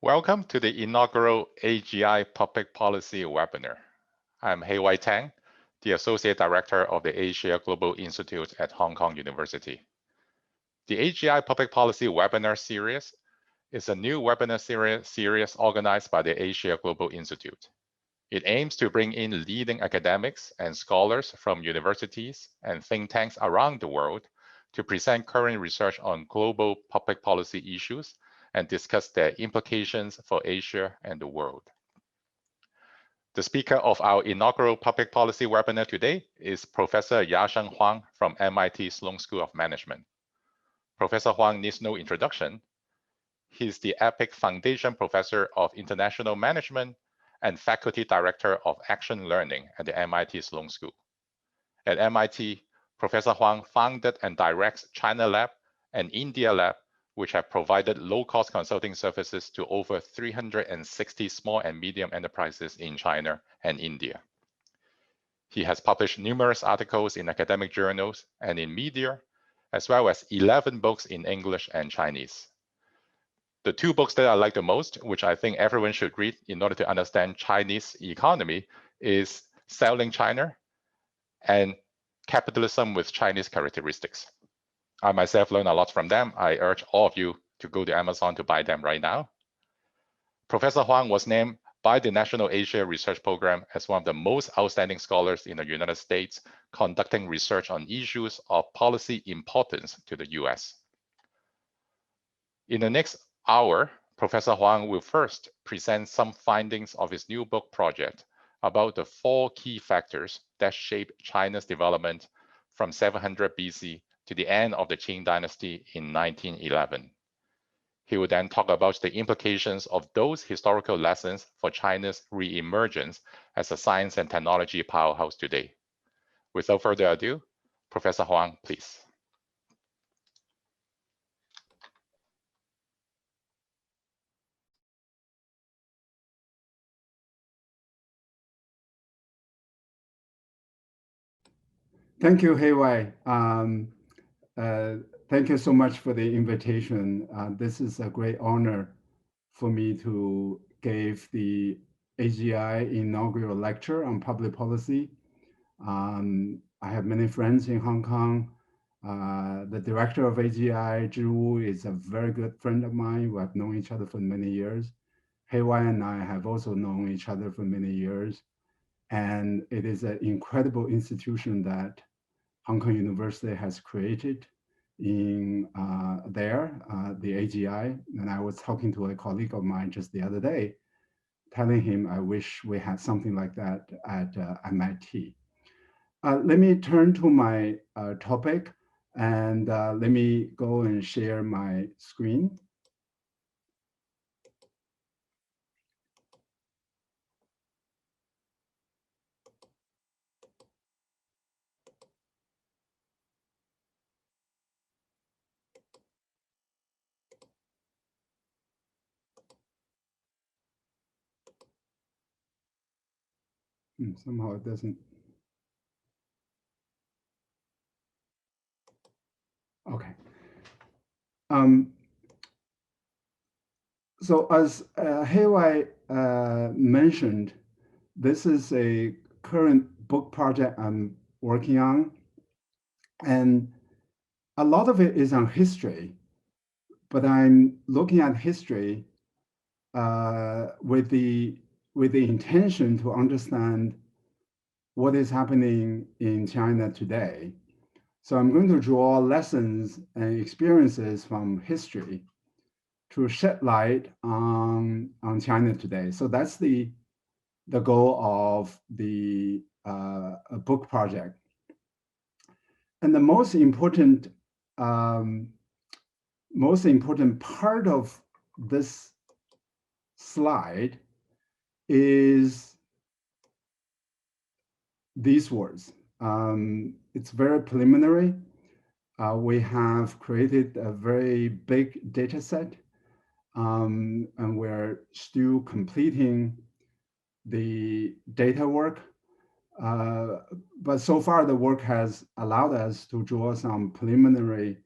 Welcome to the inaugural AGI Public Policy Webinar. I'm Heiwai Tang, the Associate Director of the AGI Global Institute at Hong Kong University. The AGI Public Policy Webinar Series is a new webinar series organized by the AGI Global Institute. It aims to bring in leading academics and scholars from universities and think tanks around the world to present current research on global public policy issues and discuss their implications for Asia and the world. The speaker of our inaugural public policy webinar today is Professor Yasheng Huang from MIT Sloan School of Management. Professor Huang needs no introduction. He's the Epoch Foundation Professor of International Management and Faculty Director of Action Learning at the MIT Sloan School. At MIT, Professor Huang founded and directs China Lab and India Lab, which have provided low-cost consulting services to over 360 small and medium enterprises in China and India. He has published numerous articles in academic journals and in media, as well as 11 books in English and Chinese. The two books that I like the most, which I think everyone should read in order to understand Chinese economy, is Selling China and Capitalism with Chinese Characteristics. I myself learned a lot from them. I urge all of you to go to Amazon to buy them right now. Professor Huang was named by the National Asia Research Program as one of the most outstanding scholars in the United States, conducting research on issues of policy importance to the US. In the next hour, Professor Huang will first present some findings of his new book project about the 4 key factors that shaped China's development from 700 BC to the end of the Qing Dynasty in 1911. He will then talk about the implications of those historical lessons for China's re-emergence as a science and technology powerhouse today. Without further ado, Professor Huang, please. Thank you, Heiwai. Thank you so much for the invitation. This is a great honor for me to give the AGI inaugural lecture on public policy. I have many friends in Hong Kong. The director of AGI, Zhu, is a very good friend of mine. We have known each other for many years. Heiwai and I have also known each other for many years. And it is an incredible institution that Hong Kong University has created in the AGI. And I was talking to a colleague of mine just the other day, telling him I wish we had something like that at MIT. Let me turn to my topic, and let me go and share my screen. Somehow it doesn't. Okay. So as Heiwai mentioned, this is a current book project I'm working on. And a lot of it is on history, but I'm looking at history with the intention to understand what is happening in China today. So I'm going to draw lessons and experiences from history to shed light on China today. So that's the goal of the book project. And the most important part of this slide is these words. It's very preliminary. We have created a very big data set, and we're still completing the data work. But so far, the work has allowed us to draw some preliminary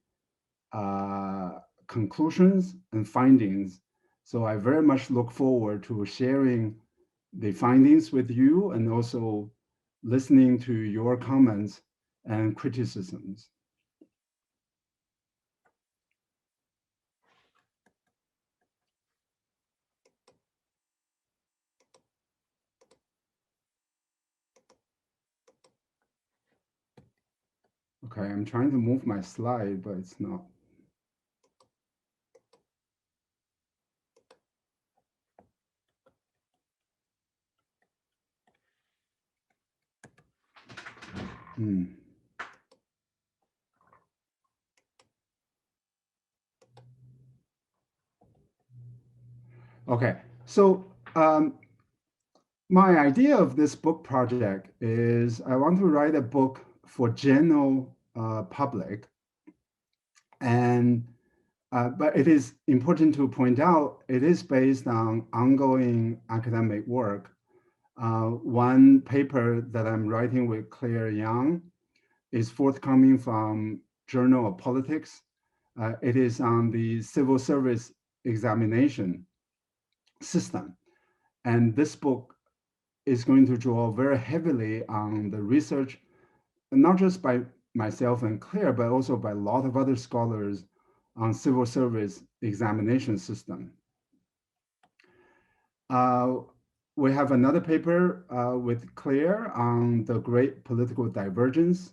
conclusions and findings So I very much look forward to sharing the findings with you and also listening to your comments and criticisms. Okay, I'm trying to move my slide, but it's not. Okay, so my idea of this book project is I want to write a book for general public, and but it is important to point out it is based on ongoing academic work. One paper that I'm writing with Claire Yang is forthcoming from Journal of Politics. It is on the civil service examination system. And this book is going to draw very heavily on the research, not just by myself and Claire, but also by a lot of other scholars on civil service examination system. We have another paper with Claire on the great political divergence.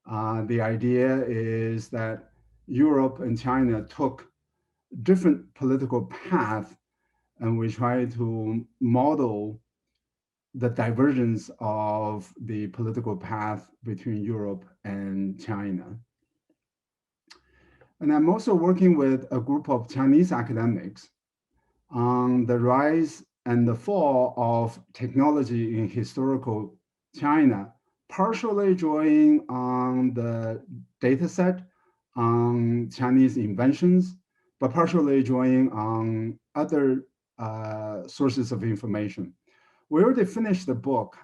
The idea is that Europe and China took different political paths, and we try to model the divergence of the political path between Europe and China. And I'm also working with a group of Chinese academics on the rise and the fall of technology in historical China, partially drawing on the data set on Chinese inventions, but partially drawing on other sources of information. We already finished the book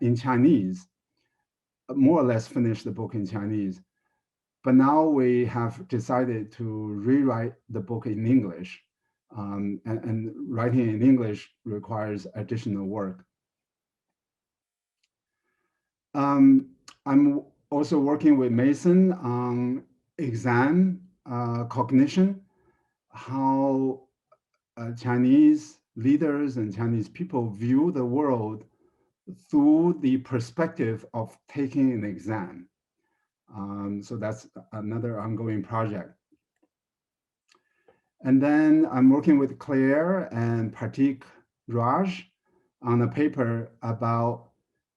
in Chinese, more or less finished the book in Chinese, but now we have decided to rewrite the book in English. And writing in English requires additional work. I'm also working with Mason on exam cognition, how Chinese leaders and Chinese people view the world through the perspective of taking an exam. So that's another ongoing project. And then I'm working with Claire and Pratik Raj on a paper about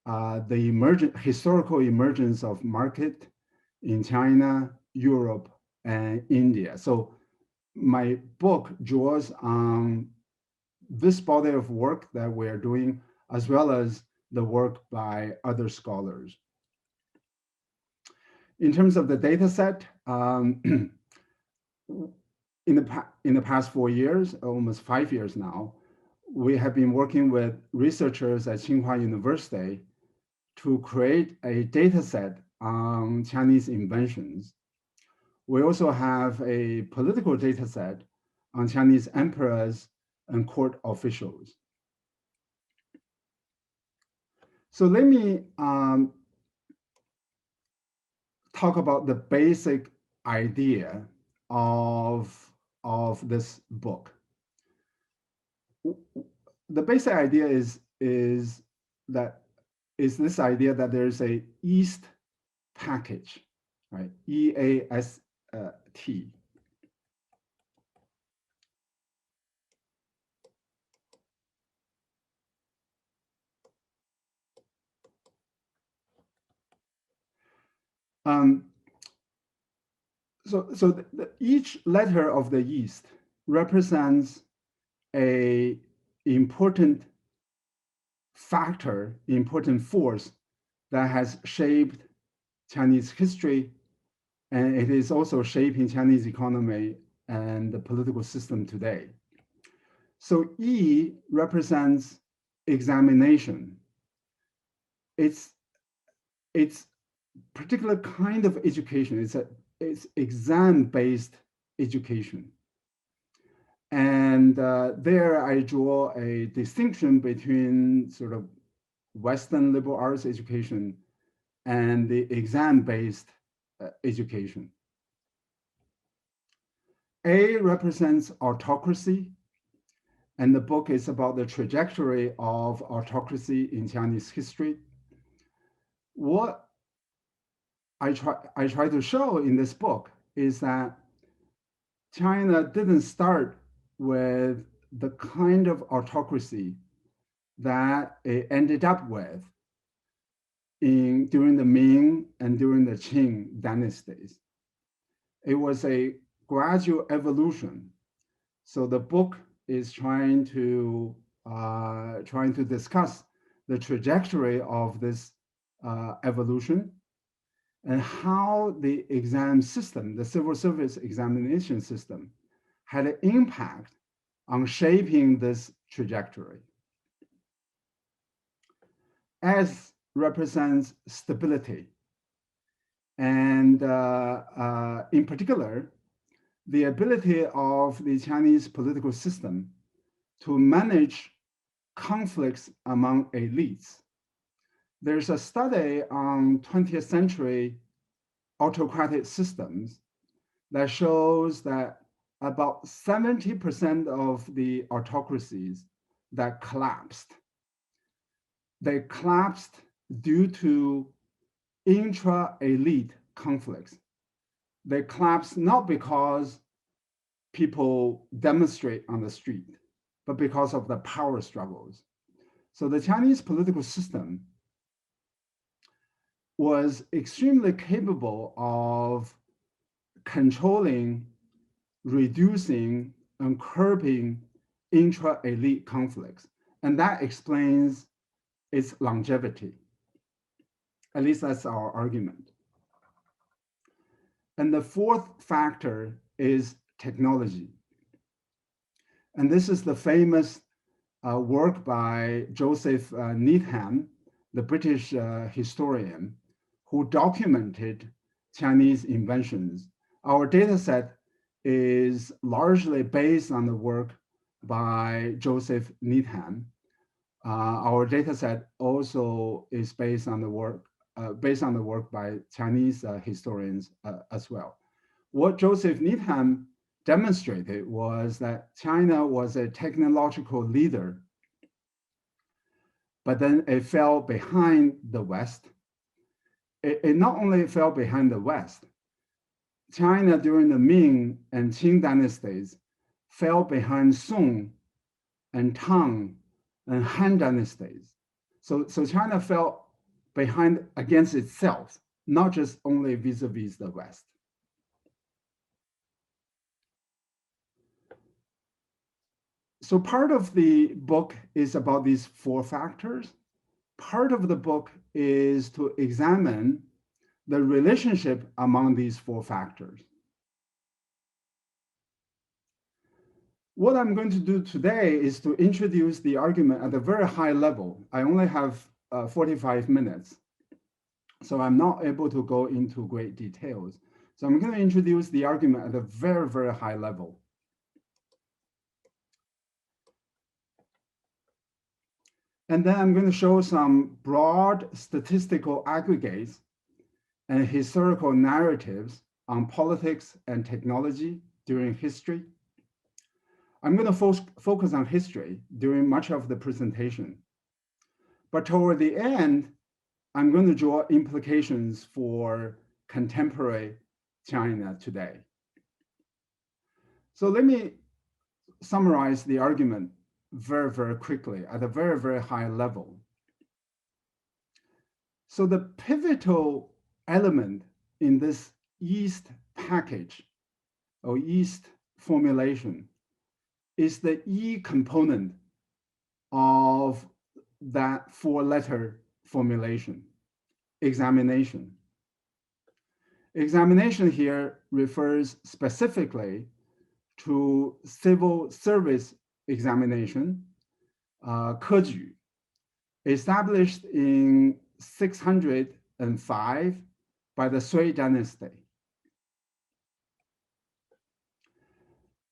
the historical emergence of market in China, Europe, and India. So my book draws on this body of work that we are doing, as well as the work by other scholars. In terms of the data set, in the past 4 years, almost 5 years now, we have been working with researchers at Tsinghua University to create a data set on Chinese inventions. We also have a political data set on Chinese emperors and court officials. So let me talk about the basic idea of this book. The basic idea is this idea that there's a East package, right? EAST. So each letter of the East represents a important factor, important force that has shaped Chinese history, and it is also shaping Chinese economy and the political system today. So E represents examination. It's particular kind of education. It's exam-based education. And there I draw a distinction between sort of Western liberal arts education and the exam-based education. A represents autocracy, and the book is about the trajectory of autocracy in Chinese history. What I try to show in this book is that China didn't start with the kind of autocracy that it ended up with during the Ming and during the Qing dynasties. It was a gradual evolution. So the book is trying to discuss the trajectory of this evolution and how the exam system, the civil service examination system, had an impact on shaping this trajectory. S represents stability. And in particular, the ability of the Chinese political system to manage conflicts among elites. There's a study on 20th century autocratic systems that shows that about 70% of the autocracies that collapsed, they collapsed due to intra-elite conflicts. They collapsed not because people demonstrate on the street, but because of the power struggles. So the Chinese political system was extremely capable of controlling, reducing, and curbing intra-elite conflicts. And that explains its longevity. At least that's our argument. And the fourth factor is technology. And this is the famous work by Joseph Needham, the British historian, who documented Chinese inventions. Our data set is largely based on the work by Joseph Needham. Our data set also is based on the work by Chinese historians as well. What Joseph Needham demonstrated was that China was a technological leader, but then it fell behind the West. It not only fell behind the West, China during the Ming and Qing dynasties fell behind Song and Tang and Han dynasties. So China fell behind against itself, not just only vis-a-vis the West. So part of the book is about these four factors. Part of the book is to examine the relationship among these four factors. What I'm going to do today is to introduce the argument at a very high level. I only have 45 minutes, so I'm not able to go into great details. So I'm going to introduce the argument at a very, very high level. And then I'm going to show some broad statistical aggregates and historical narratives on politics and technology during history. I'm going to focus on history during much of the presentation. But toward the end, I'm going to draw implications for contemporary China today. So let me summarize the argument very, very quickly at a very, very high level. So the pivotal element in this East package or East formulation is the E component of that four-letter formulation, examination. Examination here refers specifically to civil service examination, 科举, established in 605 by the Sui dynasty.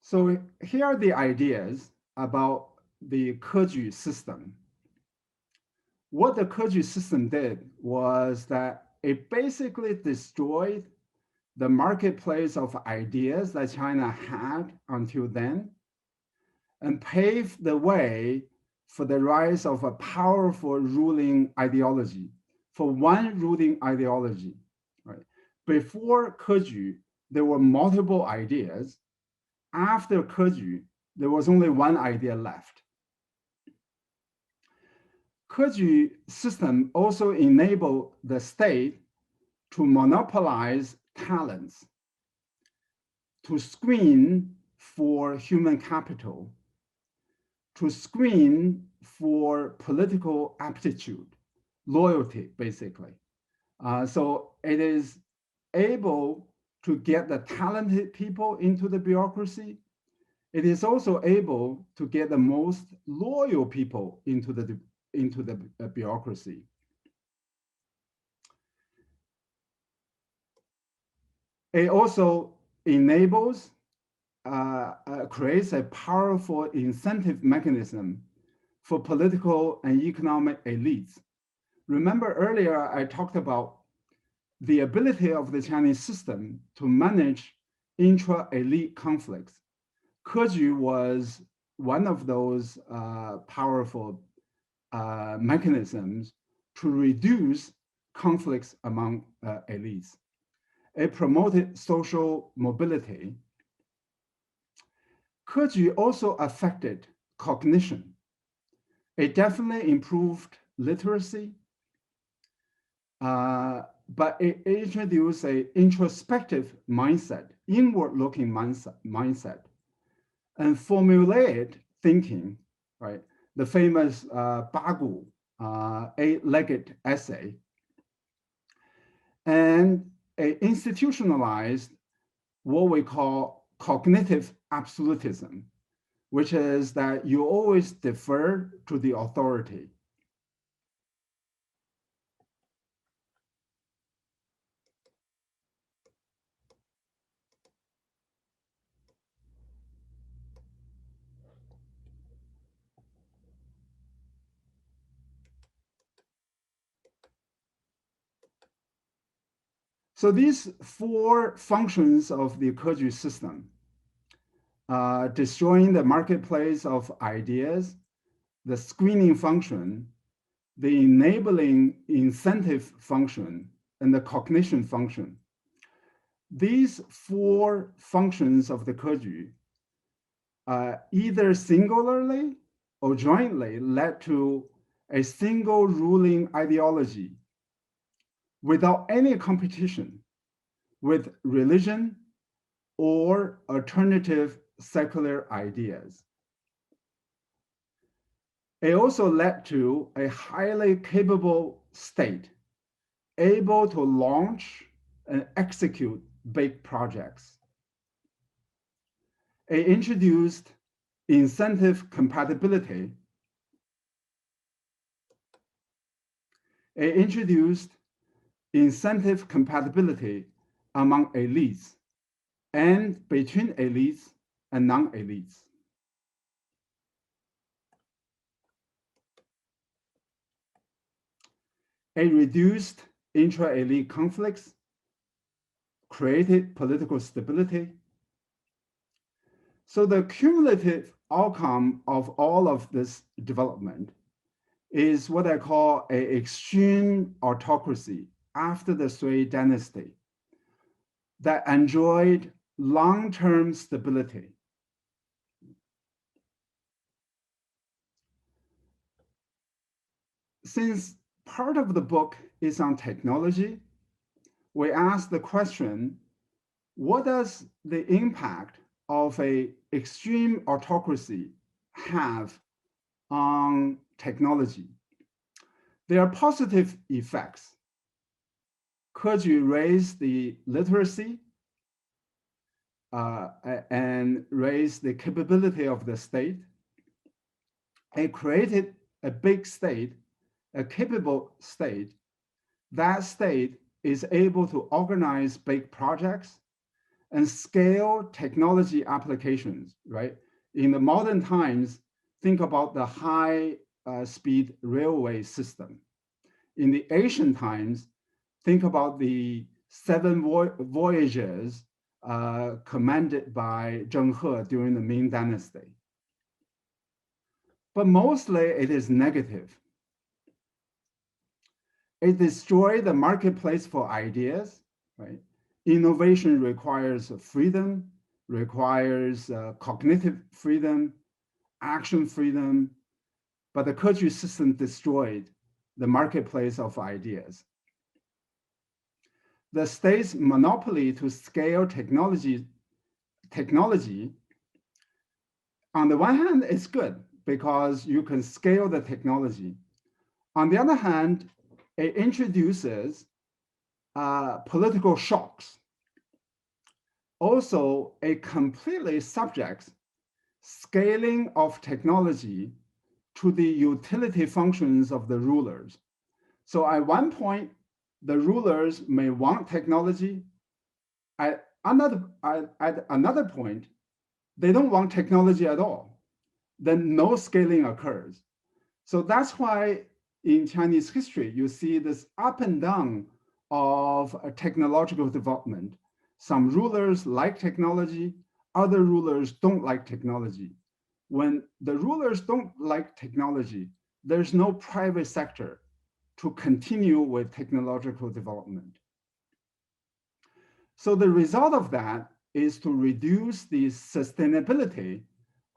So here are the ideas about the Keju system. What the Keju system did was that it basically destroyed the marketplace of ideas that China had until then and paved the way for the rise of a powerful ruling ideology, for one ruling ideology. Right? Before Keju, there were multiple ideas. After Keju, there was only one idea left. Keju system also enabled the state to monopolize talents, to screen for human capital, to screen for political aptitude, loyalty, basically. So it is able to get the talented people into the bureaucracy. It is also able to get the most loyal people into the bureaucracy. It also enables, creates a powerful incentive mechanism for political and economic elites. Remember earlier, I talked about the ability of the Chinese system to manage intra-elite conflicts. Keju was one of those powerful mechanisms to reduce conflicts among elites. It promoted social mobility. Keju also affected cognition. It definitely improved literacy, but it introduced an introspective mindset, inward-looking mindset, and formulaic thinking, right? The famous Bagu, eight-legged essay, and it institutionalized what we call cognitive absolutism, which is that you always defer to the authority. So these four functions of the Keju system, destroying the marketplace of ideas, the screening function, the enabling incentive function, and the cognition function. These four functions of the Keju either singularly or jointly led to a single ruling ideology without any competition with religion or alternative secular ideas. It also led to a highly capable state, able to launch and execute big projects. It introduced incentive compatibility. It introduced incentive compatibility among elites and between elites and non-elites. It reduced intra-elite conflicts, created political stability. So the cumulative outcome of all of this development is what I call an extreme autocracy after the Sui dynasty that enjoyed long-term stability. Since part of the book is on technology, we ask the question, what does the impact of an extreme autocracy have on technology? There are positive effects. Could you raise the literacy and raise the capability of the state? It created a big state, a capable state. That state is able to organize big projects and scale technology applications, right? In the modern times, think about the high speed railway system. In the ancient times, think about the 7 voyages commanded by Zheng He during the Ming Dynasty. But mostly it is negative. It destroys the marketplace for ideas, right? Innovation requires freedom, requires cognitive freedom, action freedom, but the Keju system destroyed the marketplace of ideas. The state's monopoly to scale technology, on the one hand, is good because you can scale the technology. On the other hand, it introduces political shocks. Also, it completely subjects scaling of technology to the utility functions of the rulers. So at one point, the rulers may want technology. At another point, they don't want technology at all. Then no scaling occurs. So that's why in Chinese history, you see this up and down of technological development. Some rulers like technology, other rulers don't like technology. When the rulers don't like technology, there's no private sector to continue with technological development. So the result of that is to reduce the sustainability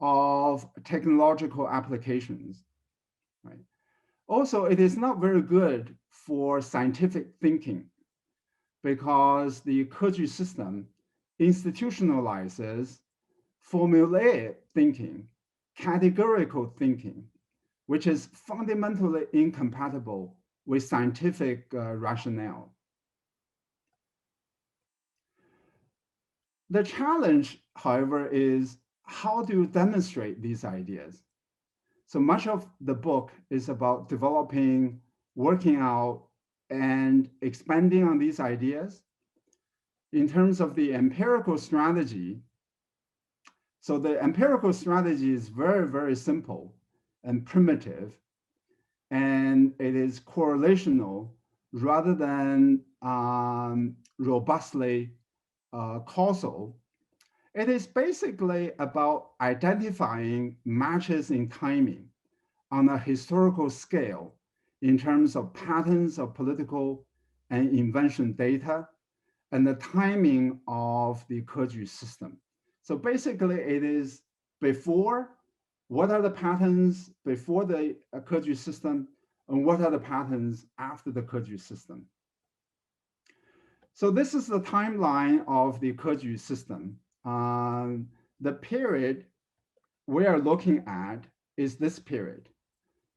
of technological applications, right? Also, it is not very good for scientific thinking because the Keju system institutionalizes formulaic thinking, categorical thinking, which is fundamentally incompatible with scientific rationale. The challenge, however, is how do you demonstrate these ideas? So much of the book is about developing, working out, and expanding on these ideas. In terms of the empirical strategy, so the empirical strategy is very, very simple and primitive, and it is correlational rather than robustly causal. It is basically about identifying matches in timing on a historical scale in terms of patterns of political and invention data and the timing of the Keju system. So basically it is before, what are the patterns before the Keju system and what are the patterns after the Keju system? So this is the timeline of the Keju system. The period we are looking at is this period,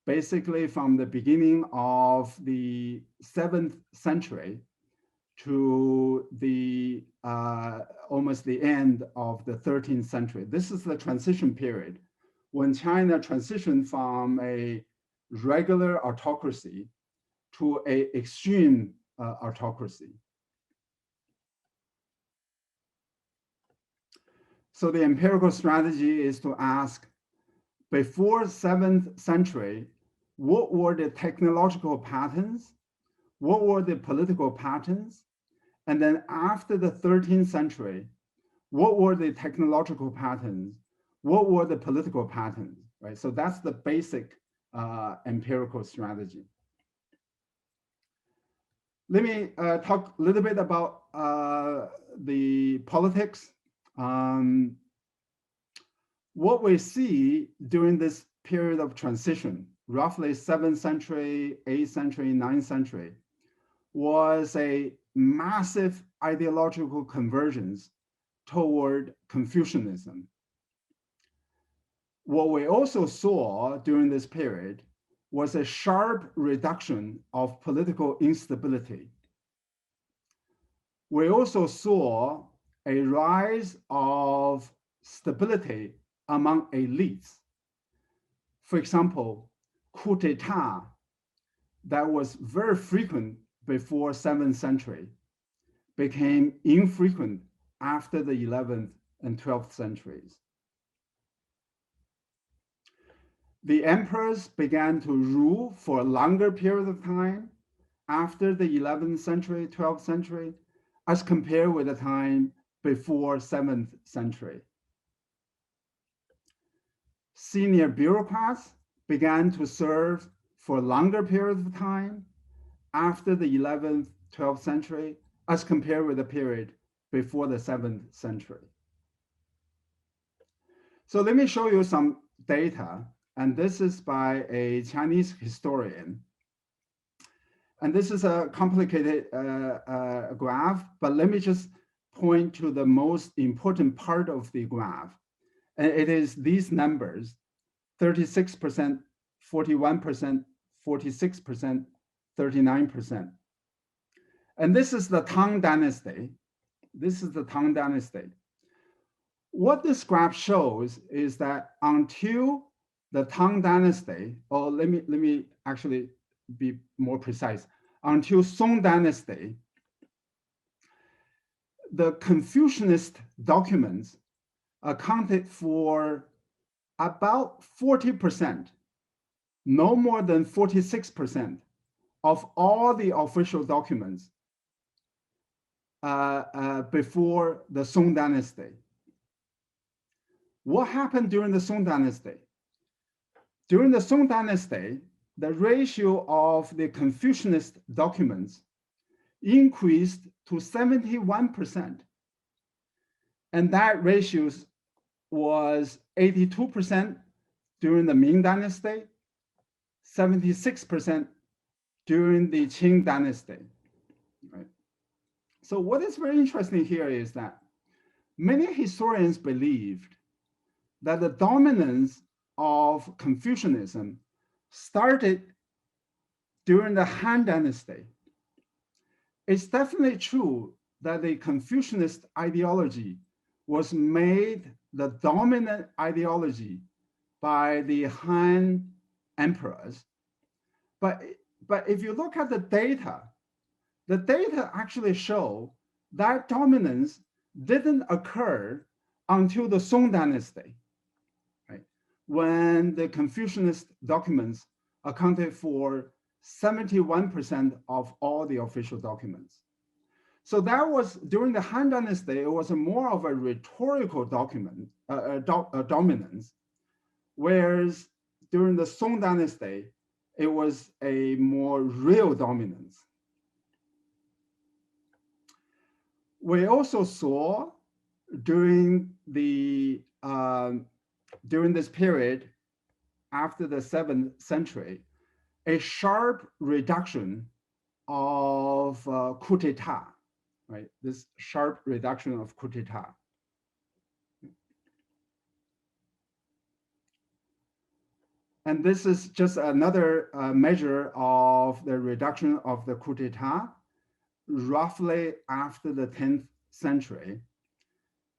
basically from the beginning of the 7th century to the almost the end of the 13th century. This is the transition period when China transitioned from a regular autocracy to an extreme autocracy. So the empirical strategy is to ask, before 7th century, what were the technological patterns? What were the political patterns? And then after the 13th century, what were the technological patterns? What were the political patterns, right? So that's the basic empirical strategy. Let me talk a little bit about the politics. What we see during this period of transition, roughly 7th century, 8th century, 9th century, was a massive ideological convergence toward Confucianism. What we also saw during this period was a sharp reduction of political instability. We also saw a rise of stability among elites. For example, coup d'etat that was very frequent before 7th century became infrequent after the 11th and 12th centuries. The emperors began to rule for a longer period of time after the 11th century, 12th century, as compared with the time before 7th century. Senior bureaucrats began to serve for a longer period of time after the 11th, 12th century, as compared with the period before the 7th century. So let me show you some data, and this is by a Chinese historian. And this is a complicated graph, but let me just point to the most important part of the graph. And it is these numbers, 36%, 41%, 46%, 39%. And this is the Tang Dynasty. This is the Tang Dynasty. What this graph shows is that until the Tang Dynasty, or let me actually be more precise, until Song Dynasty, the Confucianist documents accounted for about 40%, no more than 46% of all the official documents before the Song Dynasty. What happened during the Song Dynasty? During the Song Dynasty, the ratio of the Confucianist documents increased to 71%. And that ratio was 82% during the Ming Dynasty, 76% during the Qing Dynasty. Right? So what is very interesting here is that many historians believed that the dominance of Confucianism started during the Han Dynasty. It's definitely true that the Confucianist ideology was made the dominant ideology by the Han emperors. But if you look at the data actually show that dominance didn't occur until the Song Dynasty, right? When the Confucianist documents accounted for 71% of all the official documents. So that was, during the Han Dynasty, it was more of a rhetorical dominance, whereas during the Song Dynasty, it was a more real dominance. We also saw during this period after the 7th century, a sharp reduction of coup d'etat, right? This sharp reduction of coup d'etat. And this is just another measure of the reduction of the coup d'etat, roughly after the 10th century.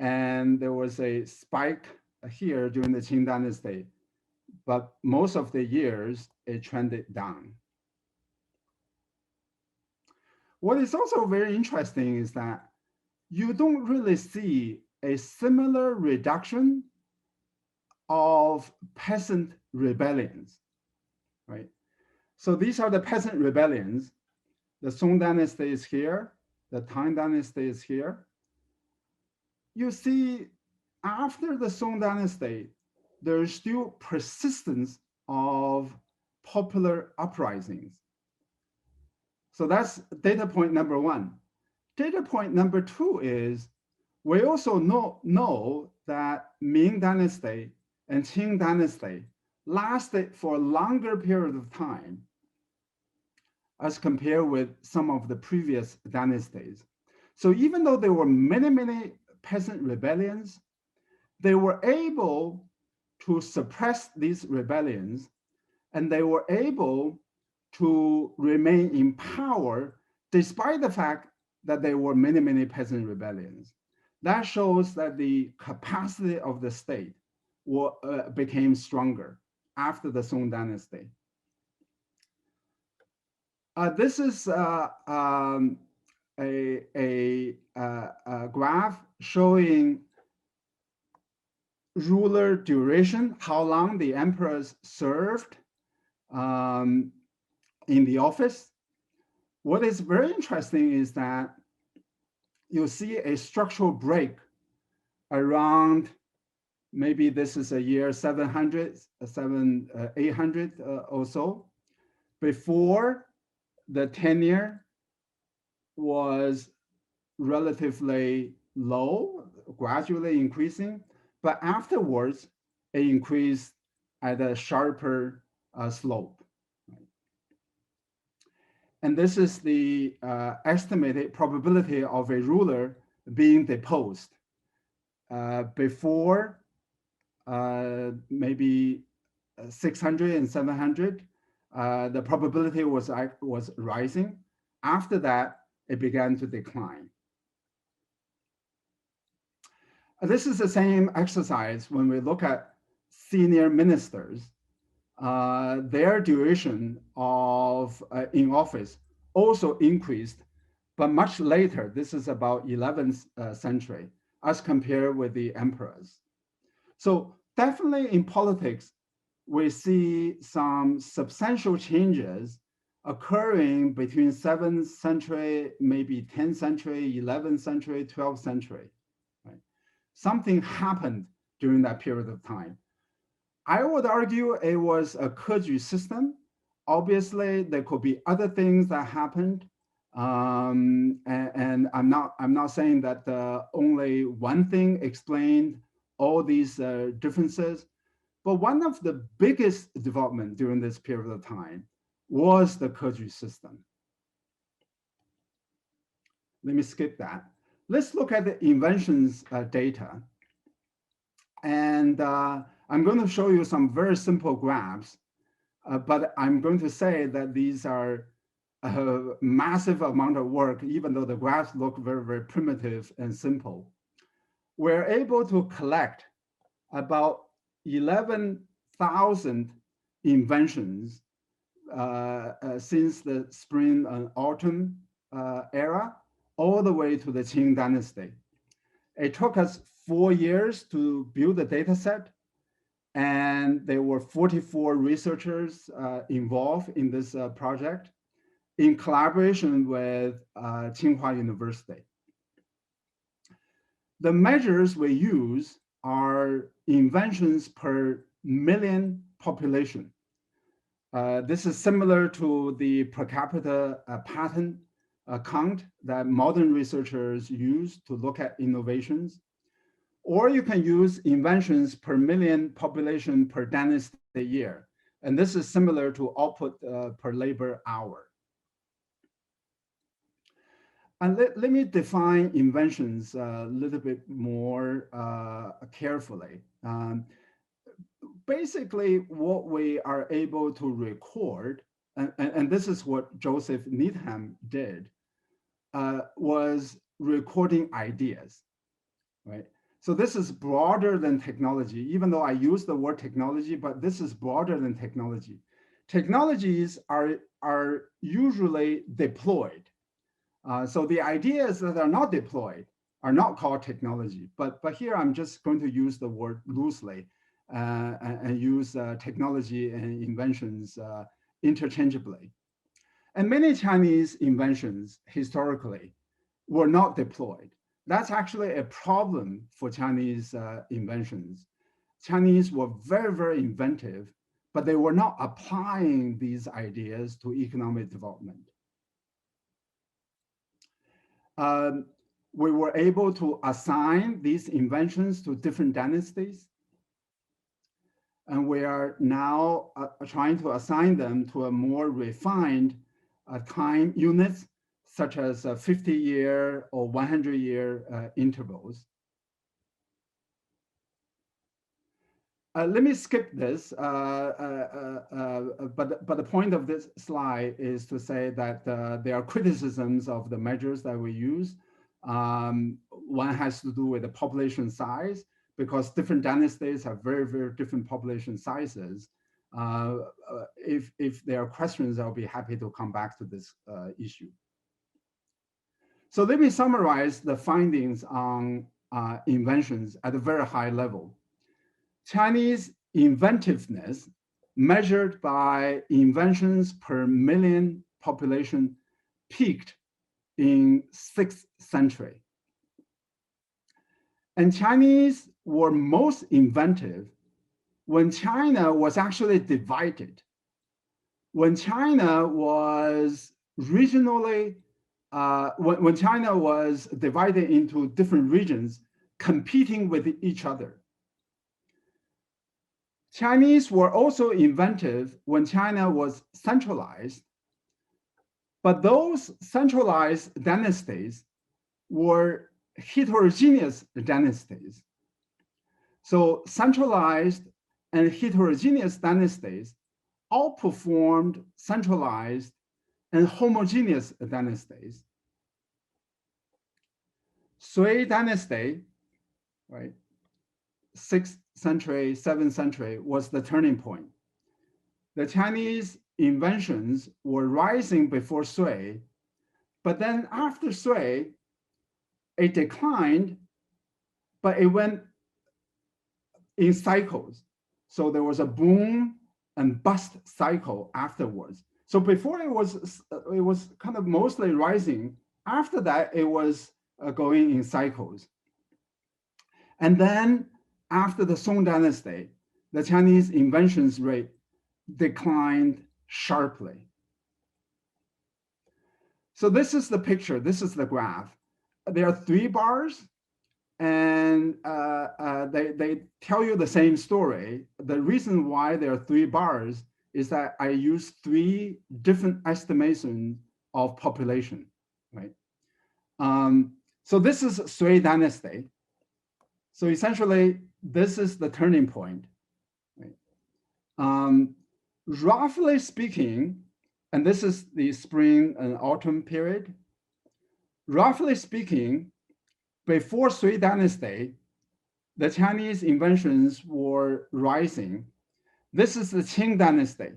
And there was a spike here during the Qing Dynasty, but most of the years it trended down. What is also very interesting is that you don't really see a similar reduction of peasant rebellions, right? So these are the peasant rebellions. The Song Dynasty is here, the Tang Dynasty is here. You see, after the Song Dynasty, there is still persistence of popular uprisings. So that's data point number one. Data point number two is we also know that Ming Dynasty and Qing Dynasty lasted for a longer period of time as compared with some of the previous dynasties. So even though there were many peasant rebellions, they were able to suppress these rebellions, and they were able to remain in power despite the fact that there were many peasant rebellions. That shows that the capacity of the state became stronger after the Song Dynasty. This is a graph showing ruler duration, how long the emperors served in the office. What is very interesting is that you see a structural break around, maybe this is a year 700, 800 or so, before the tenure was relatively low, gradually increasing, but afterwards it increased at a sharper slope. And this is the estimated probability of a ruler being deposed before maybe 600 and 700. The probability was rising. After that, it began to decline. This is the same exercise when we look at senior ministers. Their duration of in office also increased, but much later. This is about 11th century as compared with the emperors. So definitely in politics, we see some substantial changes occurring between 7th century, maybe 10th century, 11th century, 12th century. Right? Something happened during that period of time. I would argue it was a Keju system. Obviously, there could be other things that happened. And I'm not saying that only one thing explained all these differences. But one of the biggest development during this period of time was the Keju system. Let me skip that. Let's look at the inventions data. And I'm going to show you some very simple graphs, but I'm going to say that these are a massive amount of work, even though the graphs look very, very primitive and simple. We're able to collect about 11,000 inventions since the spring and autumn era, all the way to the Qing Dynasty. It took us 4 years to build the data set, and there were 44 researchers involved in this project in collaboration with Tsinghua University. The measures we use are inventions per million population. This is similar to the per capita patent count that modern researchers use to look at innovations. Or you can use inventions per million population per dynasty year. And this is similar to output per labor hour. And let me define inventions a little bit more carefully. Basically, what we are able to record, and this is what Joseph Needham did, was recording ideas, right? So this is broader than technology, even though I use the word technology, but this is broader than technology. Technologies are usually deployed. So the ideas that are not deployed are not called technology, but here I'm just going to use the word loosely and use technology and inventions interchangeably. And many Chinese inventions historically were not deployed. That's actually a problem for Chinese inventions. Chinese were very, very inventive, but they were not applying these ideas to economic development. We were able to assign these inventions to different dynasties. And we are now trying to assign them to a more refined time units, such as 50-year or 100-year intervals. Let me skip this, but the point of this slide is to say that there are criticisms of the measures that we use. One has to do with the population size, because different dynasties have very, very different population sizes. If there are questions, I'll be happy to come back to this issue. So let me summarize the findings on inventions at a very high level. Chinese inventiveness measured by inventions per million population peaked in 6th century. And Chinese were most inventive when China was actually divided. When China was regionally, when China was divided into different regions competing with each other. Chinese were also inventive when China was centralized, but those centralized dynasties were heterogeneous dynasties. So centralized and heterogeneous dynasties outperformed centralized and homogeneous dynasties. Sui dynasty, right, 6th century, 7th century was the turning point. The Chinese inventions were rising before Sui, but then after Sui, it declined, but it went in cycles. So there was a boom and bust cycle afterwards. So before it was kind of mostly rising. After that, it was going in cycles. And then after the Song Dynasty, the Chinese inventions rate declined sharply. So this is the picture, this is the graph. There are 3 bars, and they tell you the same story. The reason why there are 3 bars is that I use 3 different estimations of population, right? So this is Sui Dynasty. So essentially, this is the turning point, right? Roughly speaking, and this is the spring and autumn period. Roughly speaking, before Sui Dynasty, the Chinese inventions were rising. This is the Qing Dynasty.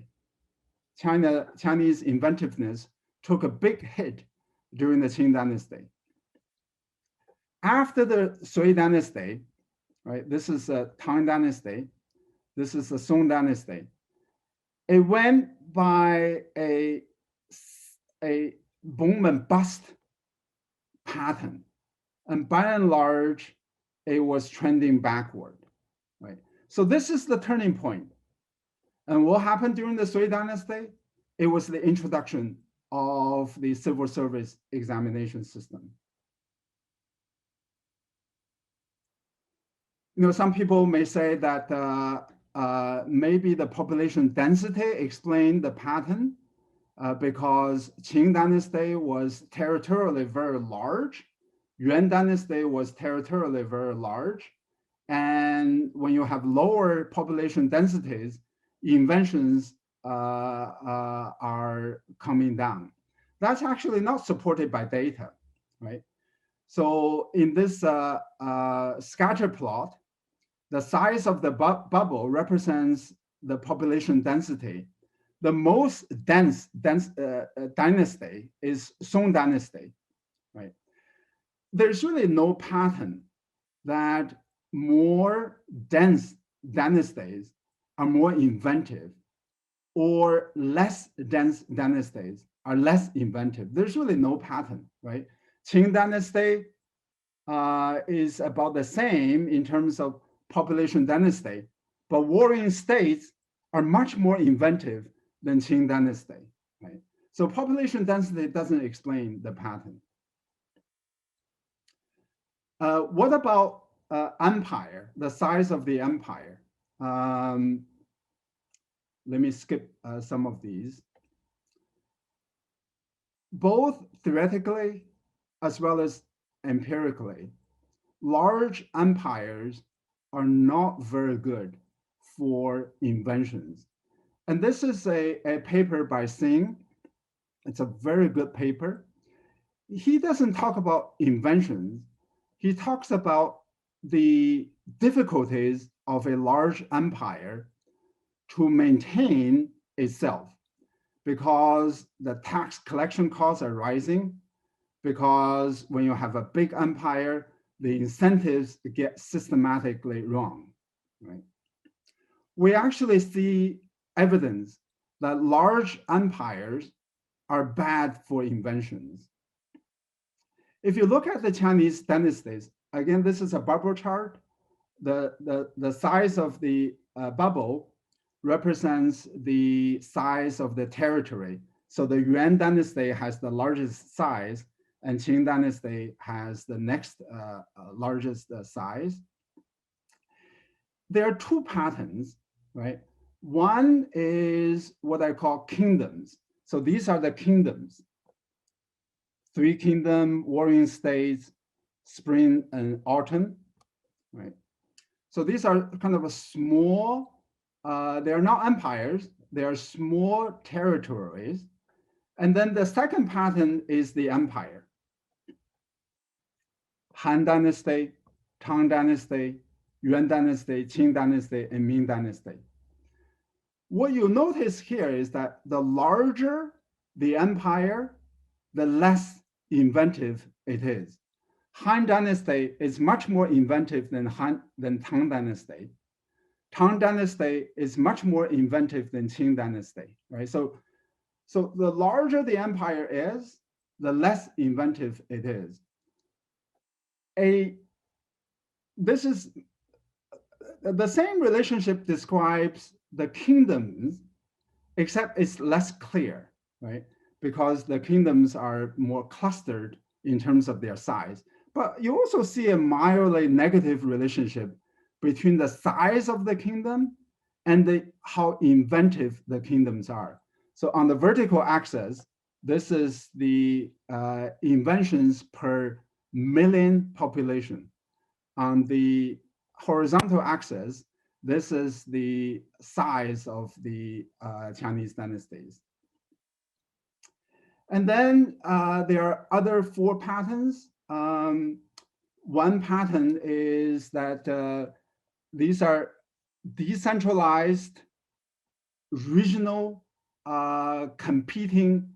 Chinese inventiveness took a big hit during the Qing Dynasty. After the Sui Dynasty, right, this is the Tang Dynasty, this is the Song Dynasty. It went by a boom and bust pattern. And by and large, it was trending backward, right? So this is the turning point. And what happened during the Sui Dynasty? It was the introduction of the civil service examination system. You know, some people may say that maybe the population density explained the pattern because Qing Dynasty was territorially very large. Yuan Dynasty was territorially very large. And when you have lower population densities, inventions are coming down. That's actually not supported by data, right? So in this scatter plot, the size of the bubble represents the population density. The most dense dynasty is Song Dynasty, right? There's really no pattern that more dense dynasties are more inventive or less dense dynasties are less inventive. There's really no pattern, right? Qing Dynasty is about the same in terms of population density, but warring states are much more inventive than Qing Dynasty, right? So population density doesn't explain the pattern. What about empire, the size of the empire? Let me skip some of these. Both theoretically as well as empirically, large empires are not very good for inventions. And this is a paper by Singh. It's a very good paper. He doesn't talk about inventions. He talks about the difficulties of a large empire to maintain itself because the tax collection costs are rising. because when you have a big empire, the incentives get systematically wrong, right? We actually see evidence that large empires are bad for inventions. If you look at the Chinese dynasties, again, this is a bubble chart. The size of the bubble represents the size of the territory. So the Yuan dynasty has the largest size, and Qing dynasty has the next largest size. There are two patterns, right? One is what I call kingdoms. So these are the kingdoms. Three kingdom, warring states, spring and autumn, right? So these are kind of a small, they are not empires, they are small territories. And then the second pattern is the empire. Han Dynasty, Tang Dynasty, Yuan Dynasty, Qing Dynasty, and Ming Dynasty. What you notice here is that the larger the empire, the less inventive it is. Han Dynasty is much more inventive than Tang Dynasty. Tang Dynasty is much more inventive than Qing Dynasty, right? So the larger the empire is, the less inventive it is. This is the same relationship describes the kingdoms, except it's less clear, right? Because the kingdoms are more clustered in terms of their size. But you also see a mildly negative relationship between the size of the kingdom and how inventive the kingdoms are. So on the vertical axis, this is the inventions per million population. On the horizontal axis, this is the size of the Chinese dynasties. And then there are other four patterns. One pattern is that these are decentralized, regional, competing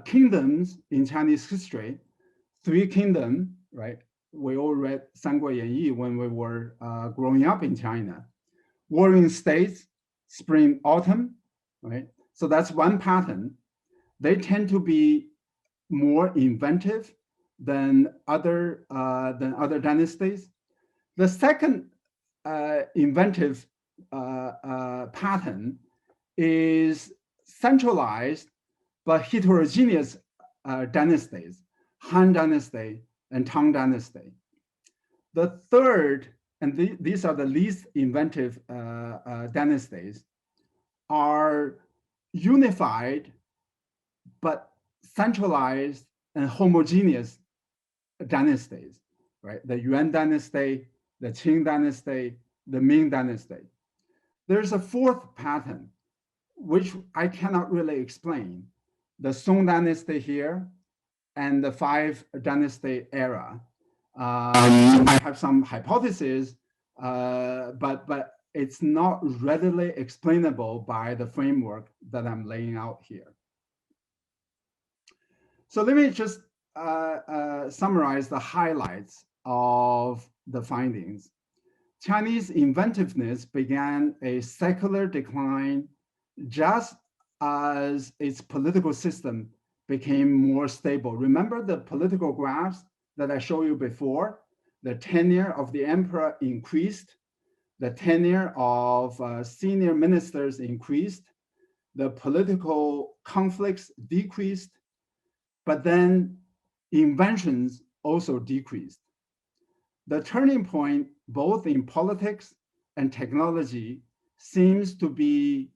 kingdoms in Chinese history. Three kingdoms, right? We all read 三国演义 when we were growing up in China. Warring states, spring, autumn, right? So that's one pattern. They tend to be more inventive than other dynasties. The second inventive pattern is centralized but heterogeneous dynasties, Han Dynasty and Tang Dynasty. The third, and these are the least inventive dynasties, are unified but centralized and homogeneous dynasties, right? The Yuan Dynasty, the Qing Dynasty, the Ming Dynasty. There's a fourth pattern, which I cannot really explain. The Song Dynasty here and the Five Dynasty era. I have some hypotheses, but it's not readily explainable by the framework that I'm laying out here. So let me just summarize the highlights of the findings. Chinese inventiveness began a secular decline just as its political system became more stable. Remember the political graphs that I showed you before? The tenure of the emperor increased, the tenure of senior ministers increased, the political conflicts decreased, but then inventions also decreased. The turning point, both in politics and technology, seems to be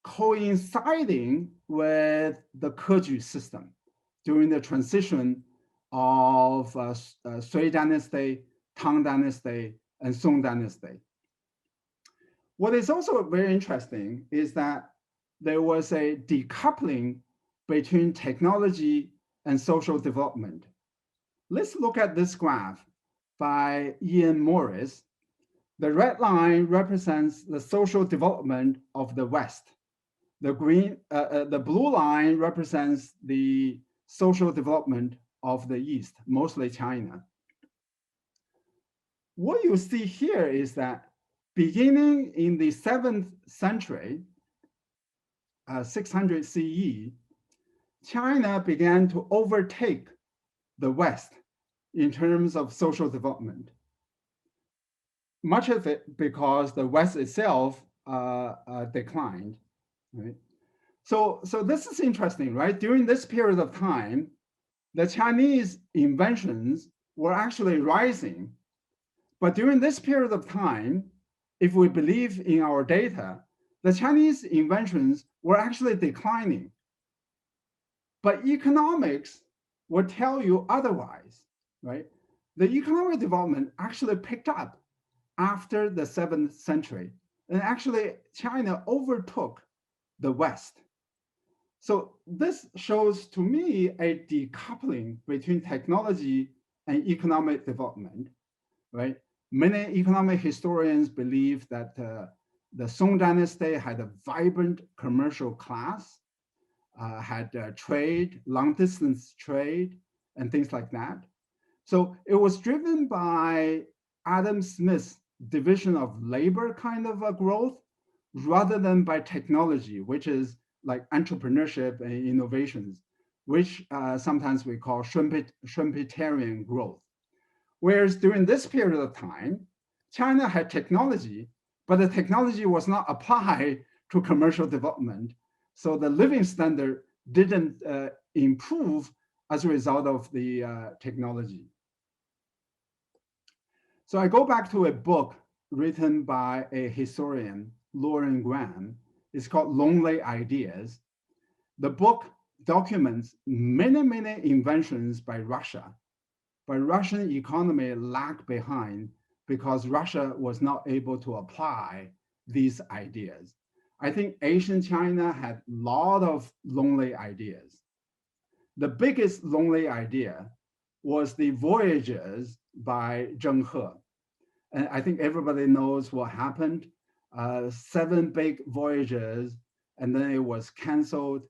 coinciding with the Keju system during the transition of Sui Dynasty, Tang Dynasty, and Song Dynasty. What is also very interesting is that there was a decoupling between technology and social development. Let's look at this graph by Ian Morris. The red line represents the social development of the West. The blue line represents the social development of the East, mostly China. What you see here is that beginning in the 7th century, 600 CE, China began to overtake the West in terms of social development. Much of it because the West itself declined, right? So this is interesting, right? During this period of time, the Chinese inventions were actually rising. But during this period of time, if we believe in our data, the Chinese inventions were actually declining. But economics will tell you otherwise, right? The economic development actually picked up after the 7th century. And actually, China overtook the West. So this shows to me a decoupling between technology and economic development, right? Many economic historians believe that the Song Dynasty had a vibrant commercial class, had trade, long-distance trade, and things like that. So it was driven by Adam Smith's division of labor kind of a growth rather than by technology, which is like entrepreneurship and innovations, which sometimes we call Schumpeterian growth. Whereas during this period of time, China had technology, but the technology was not applied to commercial development. So the living standard didn't improve as a result of the technology. So I go back to a book written by a historian, Lauren Graham. It's called Lonely Ideas. The book documents many, many inventions by Russia, but Russian economy lagged behind because Russia was not able to apply these ideas. I think Asian China had a lot of lonely ideas. The biggest lonely idea was the voyages by Zheng He. And I think everybody knows what happened. 7 big voyages, and then it was canceled.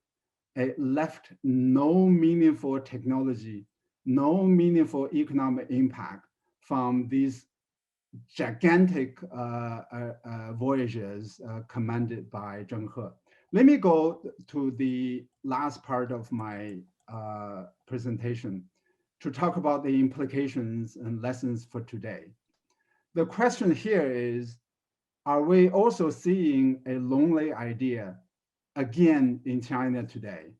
It left no meaningful technology, no meaningful economic impact from these gigantic voyages commanded by Zheng He. Let me go to the last part of my presentation to talk about the implications and lessons for today. The question here is, are we also seeing a lonely idea again in China today?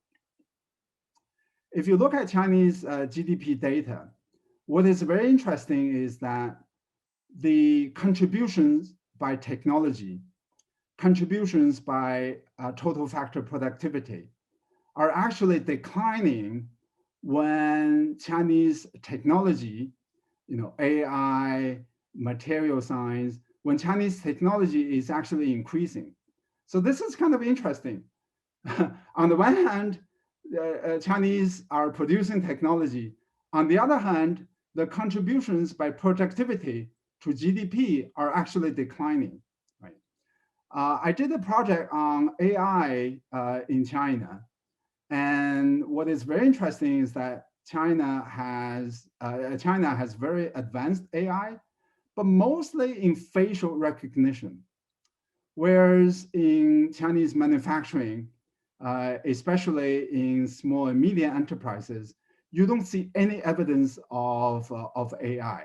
If you look at Chinese GDP data, what is very interesting is that the contributions by technology, contributions by total factor productivity are actually declining when Chinese technology, AI, material science, when Chinese technology is actually increasing. So this is kind of interesting. On the one hand, Chinese are producing technology. On the other hand, the contributions by productivity to GDP are actually declining, right? I did a project on AI in China. And what is very interesting is that China has very advanced AI, but mostly in facial recognition. Whereas in Chinese manufacturing, especially in small and medium enterprises, you don't see any evidence of AI.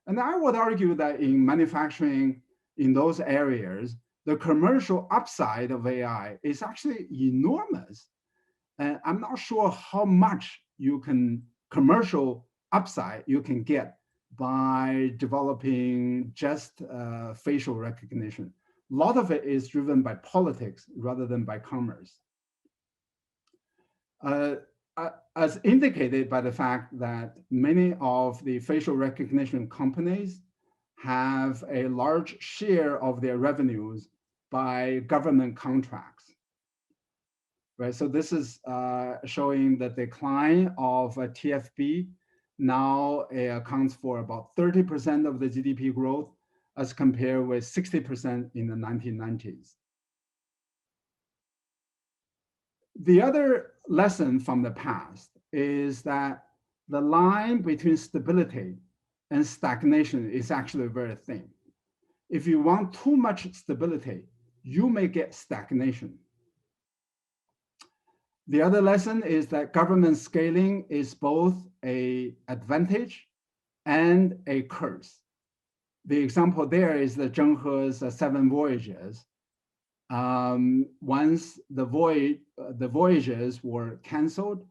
And I would argue that in manufacturing in those areas, the commercial upside of AI is actually enormous. And I'm not sure how much commercial upside you can get by developing just facial recognition. A lot of it is driven by politics rather than by commerce. As indicated by the fact that many of the facial recognition companies have a large share of their revenues by government contracts. Right, so this is showing the decline of TFB. Now it accounts for about 30% of the GDP growth as compared with 60% in the 1990s. The other lesson from the past is that the line between stability and stagnation is actually very thin. If you want too much stability, you may get stagnation. The other lesson is that government scaling is both an advantage and a curse. The example there is the Zheng He's 7 voyages. Once the voyages were canceled,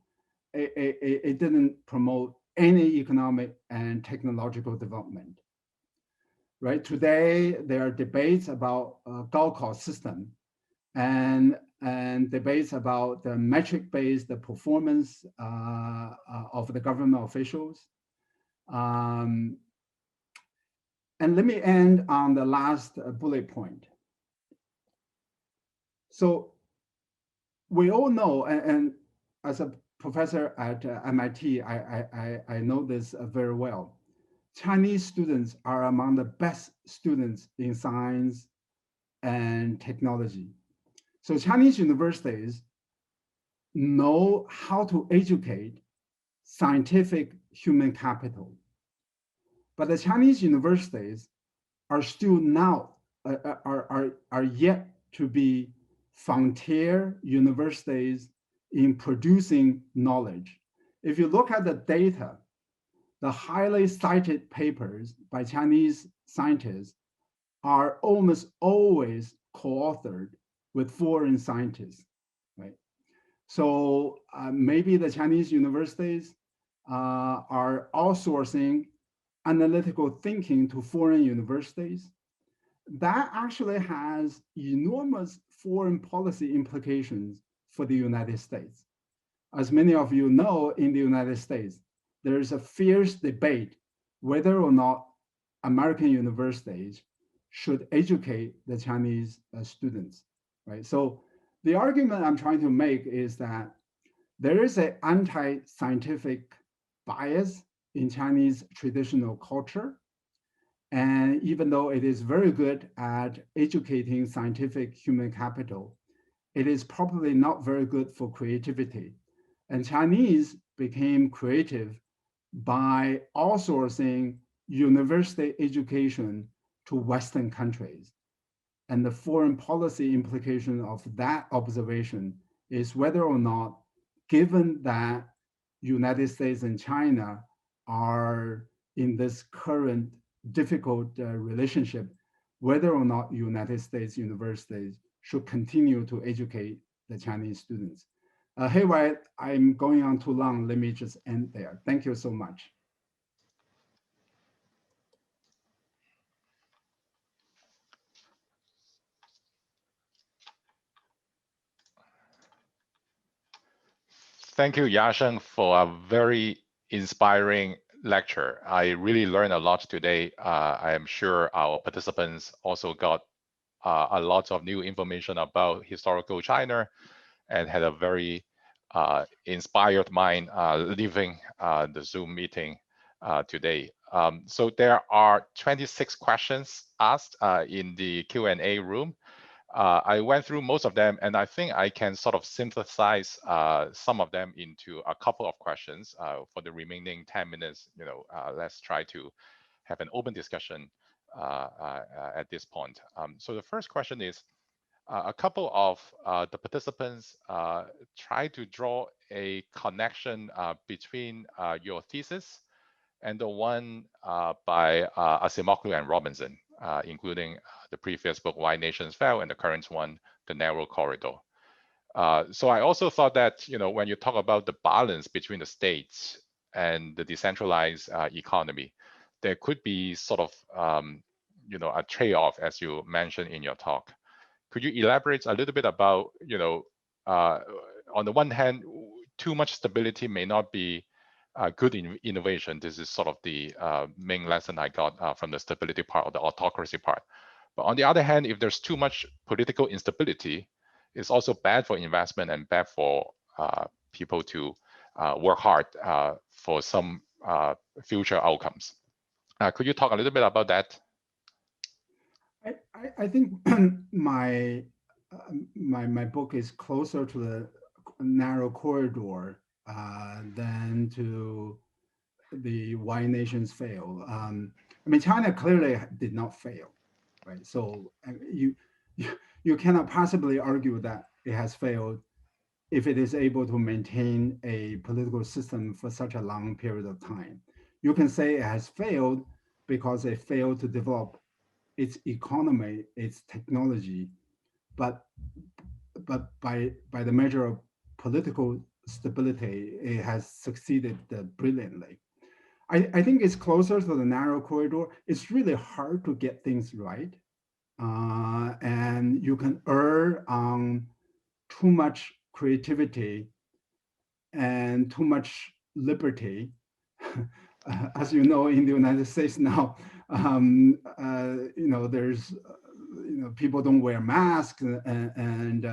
it didn't promote any economic and technological development. Right? Today, there are debates about Gaokao system and debates about the metric-based performance of the government officials. And let me end on the last bullet point. So we all know, and as a professor at MIT, I know this very well. Chinese students are among the best students in science and technology. So Chinese universities know how to educate scientific human capital. But the Chinese universities are still now, are yet to be frontier universities in producing knowledge. If you look at the data, the highly cited papers by Chinese scientists are almost always co-authored with foreign scientists, right? So maybe the Chinese universities are outsourcing analytical thinking to foreign universities. That actually has enormous foreign policy implications for the United States. As many of you know, in the United States, there is a fierce debate whether or not American universities should educate the Chinese students, right? So the argument I'm trying to make is that there is an anti-scientific bias in Chinese traditional culture. And even though it is very good at educating scientific human capital, it is probably not very good for creativity. And Chinese became creative by outsourcing university education to Western countries. And the foreign policy implication of that observation is whether or not, given that United States and China are in this current difficult relationship, whether or not United States universities should continue to educate the Chinese students. Heiwai, I'm going on too long. Let me just end there. Thank you so much. Thank you, Yasheng, for a very inspiring lecture. I really learned a lot today. I am sure our participants also got a lot of new information about historical China and had a very inspired mind leaving the Zoom meeting today. So there are 26 questions asked in the Q&A room. I went through most of them, and I think I can sort of synthesize some of them into a couple of questions for the remaining 10 minutes. Let's try to have an open discussion at this point. So the first question is, a couple of the participants try to draw a connection between your thesis and the one by Acemoglu and Robinson, including the previous book, Why Nations Fell, and the current one, The Narrow Corridor. So I also thought that, when you talk about the balance between the states and the decentralized economy, there could be sort of, a trade-off, as you mentioned in your talk. Could you elaborate a little bit about, on the one hand, too much stability may not be good in innovation. This is sort of the main lesson I got from the stability part or the autocracy part. But on the other hand, if there's too much political instability, it's also bad for investment and bad for people to work hard for some future outcomes. Could you talk a little bit about that? I think my book is closer to the narrow corridor than to the why nations fail. I mean, China clearly did not fail, right? So you cannot possibly argue that it has failed if it is able to maintain a political system for such a long period of time. You can say it has failed because it failed to develop its economy, its technology, but by the measure of political stability, it has succeeded brilliantly. I think it's closer to the narrow corridor. It's really hard to get things right. And you can err on too much creativity and too much liberty. As you know, in the United States now, there's, people don't wear masks, and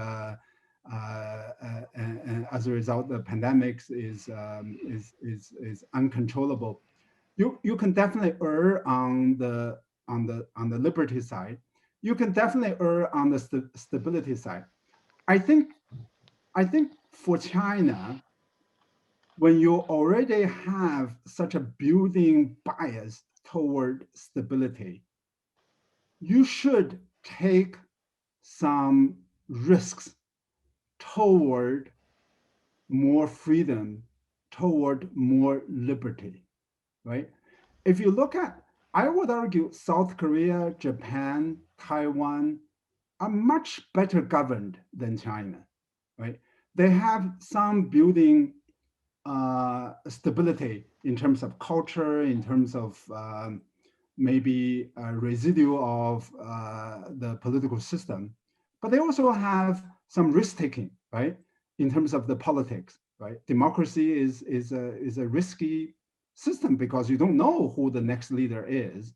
as a result, the pandemic is uncontrollable. You can definitely err on the liberty side. You can definitely err on the stability side. I think for China, when you already have such a building bias toward stability, you should take some risks toward more freedom, toward more liberty, right? If you look at, I would argue South Korea, Japan, Taiwan are much better governed than China, right? They have some building stability in terms of culture, in terms of maybe a residue of the political system, but they also have some risk taking, right? In terms of the politics, right? Democracy is a risky system because you don't know who the next leader is.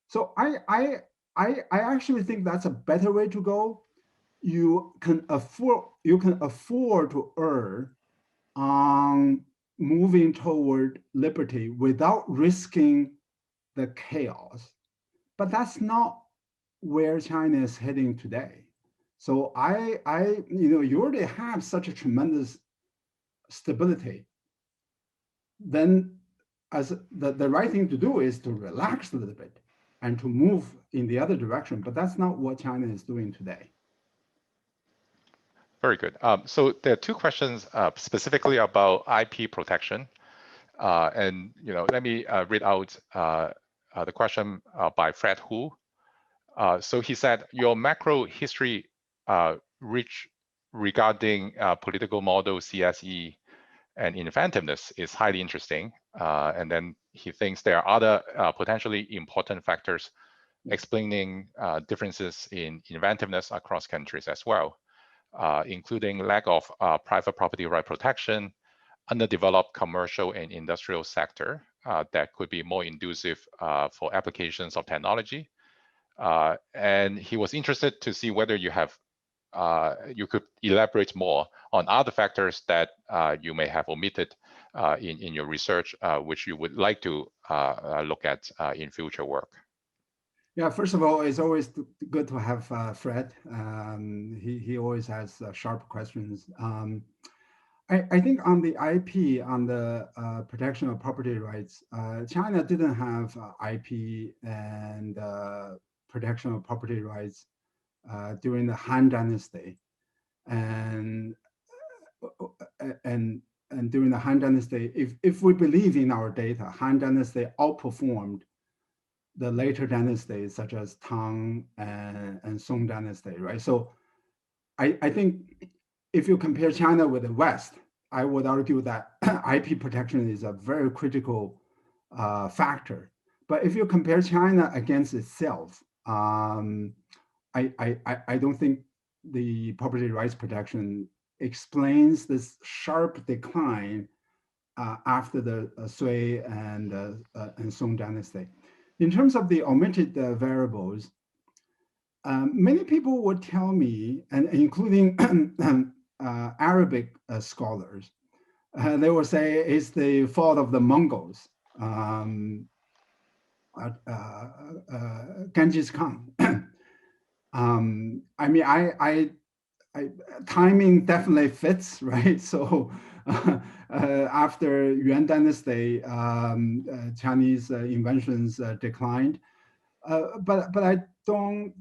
So I actually think that's a better way to go. You can afford to err on moving toward liberty without risking the chaos. But that's not where China is heading today. So you already have such a tremendous stability. Then as the right thing to do is to relax a little bit and to move in the other direction. But that's not what China is doing today. Very good. So there are two questions specifically about IP protection. And let me read out the question by Fred Hu. So he said, your macro history regarding political model CSE and inventiveness is highly interesting. And then he thinks there are other potentially important factors explaining differences in inventiveness across countries as well, including lack of private property right protection, underdeveloped commercial and industrial sector that could be more conducive for applications of technology. And he was interested to see whether you have you could elaborate more on other factors that you may have omitted in your research, which you would like to look at in future work. Yeah, first of all, it's always good to have Fred. He always has sharp questions. I think on the IP, on the protection of property rights, China didn't have IP and protection of property rights during the Han Dynasty, and during the Han Dynasty, if we believe in our data, Han Dynasty outperformed the later dynasties such as Tang and Song Dynasty, right? So I think if you compare China with the West, I would argue that IP protection is a very critical factor. But if you compare China against itself, I don't think the property rights protection explains this sharp decline after the Sui and Song Dynasty. In terms of the omitted variables, many people would tell me, and including Arabic scholars, they will say it's the fault of the Mongols, Genghis Khan. I mean, I timing definitely fits, right? So After Yuan Dynasty, Chinese inventions declined. But I don't.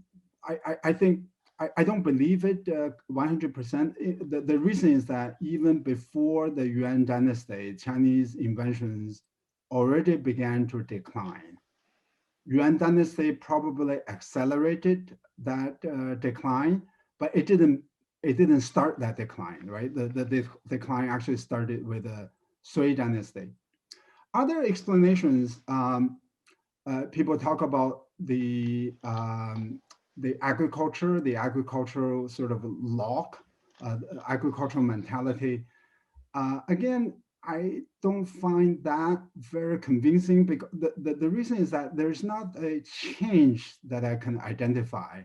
I think I don't believe it 100%. The reason is that even before the Yuan Dynasty, Chinese inventions already began to decline. Yuan Dynasty probably accelerated that decline, but it didn't start that decline, right? The decline actually started with the Sui Dynasty. Other explanations, people talk about the agricultural sort of lock, agricultural mentality. Again, I don't find that very convincing because the reason is that there's not a change that I can identify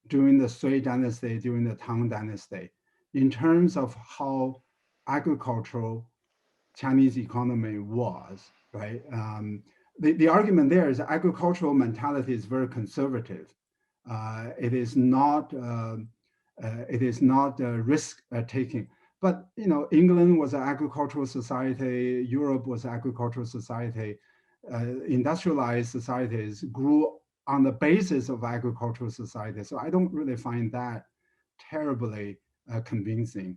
during the Sui Dynasty, during the Tang Dynasty, in terms of how agricultural Chinese economy was, right? The argument there is agricultural mentality is very conservative. It is not risk taking. But England was an agricultural society. Europe was an agricultural society. Industrialized societies grew on the basis of agricultural society. So I don't really find that terribly convincing.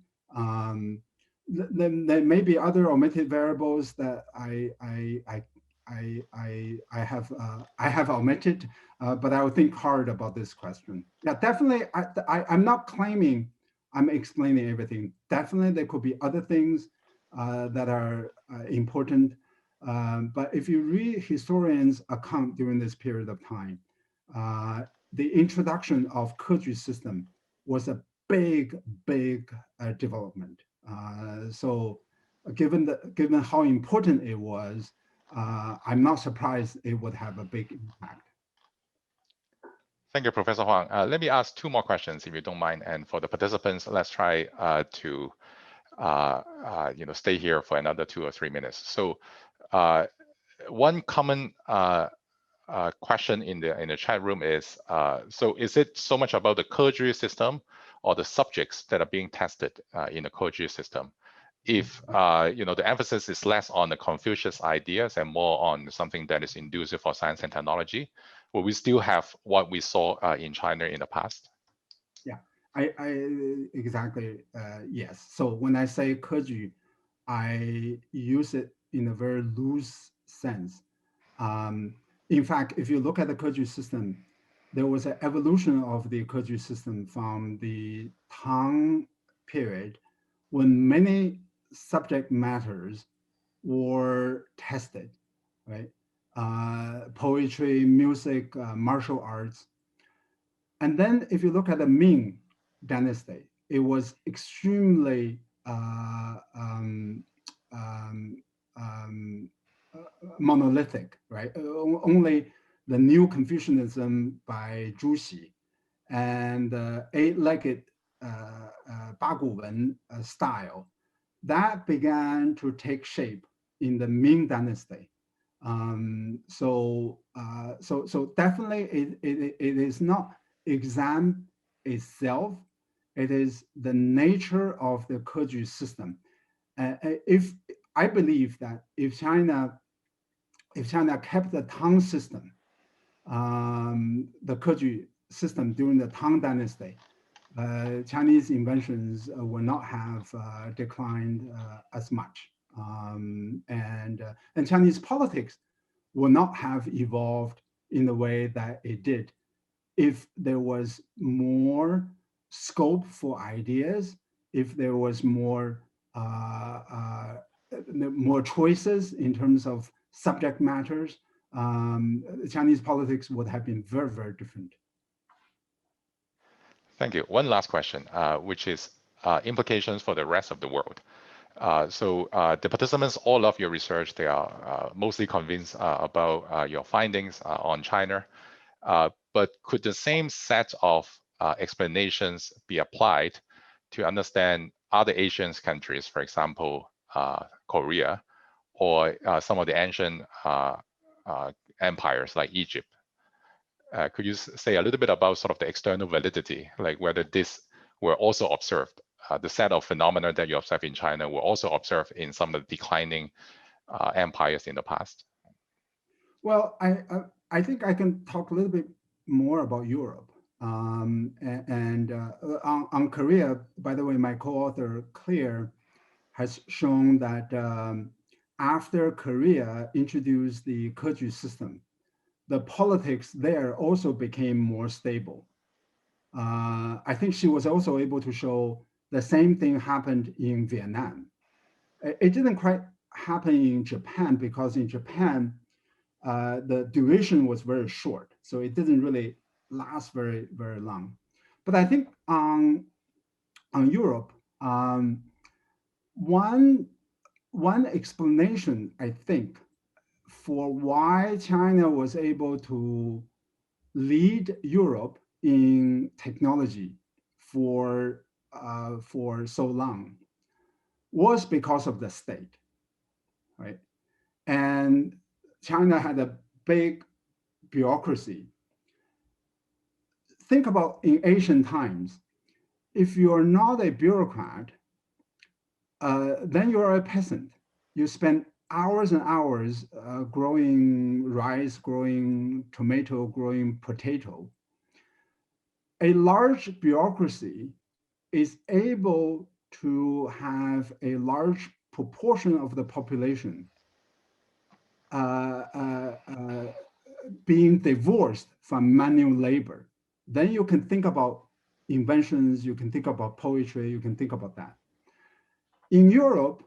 There may be other omitted variables that I have omitted, but I will think hard about this question. Yeah, definitely. I'm not claiming I'm explaining everything. Definitely, there could be other things that are important. But if you read historians' account during this period of time, the introduction of Keju system was a big development. So given how important it was, I'm not surprised it would have a big impact. Thank you, Professor Huang. Let me ask two more questions, if you don't mind. And for the participants, let's try to stay here for another 2 or 3 minutes. So one common question in the chat room is, so is it so much about the Keju system or the subjects that are being tested in the Keju system? If the emphasis is less on the Confucius ideas and more on something that is inducive for science and technology, will we still have what we saw in China in the past? Yeah, I exactly, yes. So when I say Keju, I use it in a very loose sense. In fact, if you look at the Keju system, there was an evolution of the Keju system from the Tang period when many subject matters were tested, right? Poetry, music, martial arts. And then if you look at the Ming Dynasty, it was extremely monolithic, right? Only the new Confucianism by Zhu Xi and eight-legged Baguwen style that began to take shape in the Ming Dynasty. So definitely it is not exam itself, it is the nature of the Keju system. If I believe that if China kept the Tang system, the Keju system during the Tang Dynasty, Chinese inventions would not have declined as much, and Chinese politics would not have evolved in the way that it did if there was more scope for ideas, if there was more choices in terms of subject matters. Chinese politics would have been very different. Thank you. One last question, which is implications for the rest of the world. So the participants all love your research. They are mostly convinced about your findings on China. But could the same set of explanations be applied to understand other Asian countries, for example, Korea, or some of the ancient empires like Egypt? Could you say a little bit about sort of the external validity, like whether this were also observed the set of phenomena that you observe in China were also observed in some of the declining empires in the past? Well, I think I can talk a little bit more about Europe. On Korea, by the way, my co-author Claire has shown that after Korea introduced the Keju system, the politics there also became more stable. I think she was also able to show the same thing happened in Vietnam. It didn't quite happen in Japan because in Japan, the duration was very short, so it didn't really last very, very long. But I think on Europe, one explanation, I think, for why China was able to lead Europe in technology for so long was because of the state, right? And China had a big bureaucracy. Think about in ancient times, if you're not a bureaucrat, then you're a peasant. You spend hours and hours growing rice, growing tomato, growing potato. A large bureaucracy is able to have a large proportion of the population being divorced from manual labor. Then you can think about inventions, you can think about poetry, you can think about that. In Europe,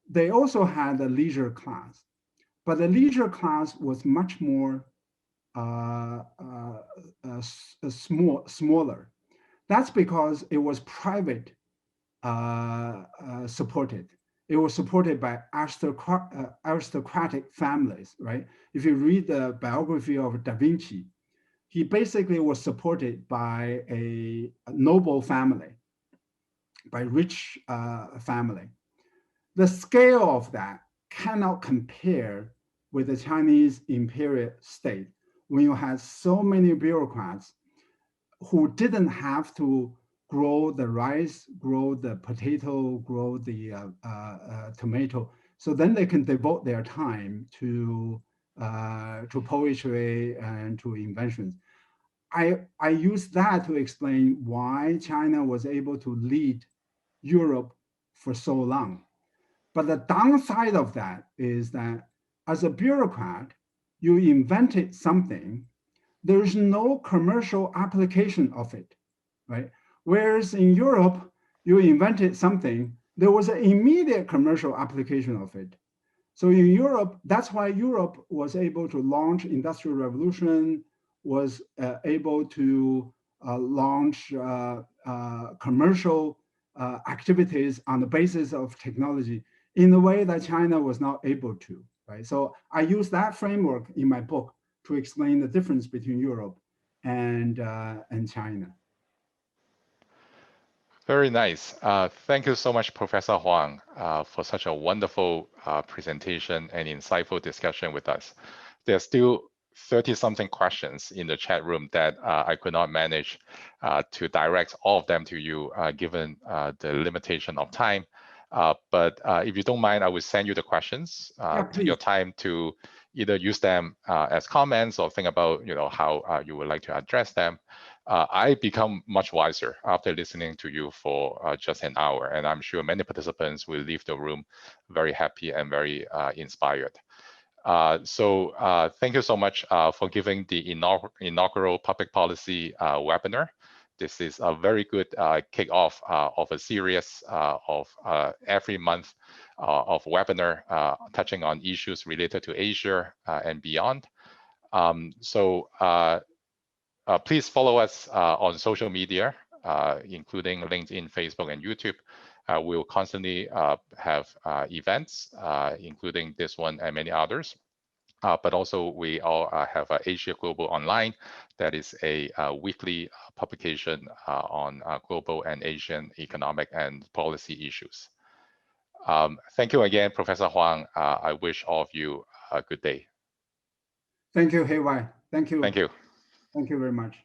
they also had a leisure class, but the leisure class was much more smaller. That's because it was private supported. It was supported by aristocratic families, right? If you read the biography of Da Vinci, he basically was supported by a noble family, by rich family. The scale of that cannot compare with the Chinese imperial state when you had so many bureaucrats who didn't have to grow the rice, grow the potato, grow the tomato. So then they can devote their time to poetry and to inventions. I use that to explain why China was able to lead Europe for so long. But the downside of that is that as a bureaucrat, you invented something, there's no commercial application of it, right? Whereas in Europe, you invented something, there was an immediate commercial application of it. So in Europe, that's why Europe was able to launch Industrial Revolution, was able to launch commercial activities on the basis of technology in a way that China was not able to, right? So I use that framework in my book to explain the difference between Europe and China. Very nice. Thank you so much, Professor Huang, for such a wonderful presentation and insightful discussion with us. There's still 30-something questions in the chat room that I could not manage to direct all of them to you, given the limitation of time. But if you don't mind, I will send you the questions. Take your time to either use them as comments or think about how you would like to address them. I become much wiser after listening to you for just an hour, and I'm sure many participants will leave the room very happy and very inspired. So thank you so much for giving the inaugural public policy webinar. This is a very good kickoff of a series of every month of webinar touching on issues related to Asia and beyond. Please follow us on social media, including LinkedIn, Facebook, and YouTube. We'll constantly have events, including this one and many others. But also we all have Asia Global Online. That is a weekly publication on global and Asian economic and policy issues. Thank you again, Professor Huang. I wish all of you a good day. Thank you, Heiwai. Thank you. Thank you. Thank you very much.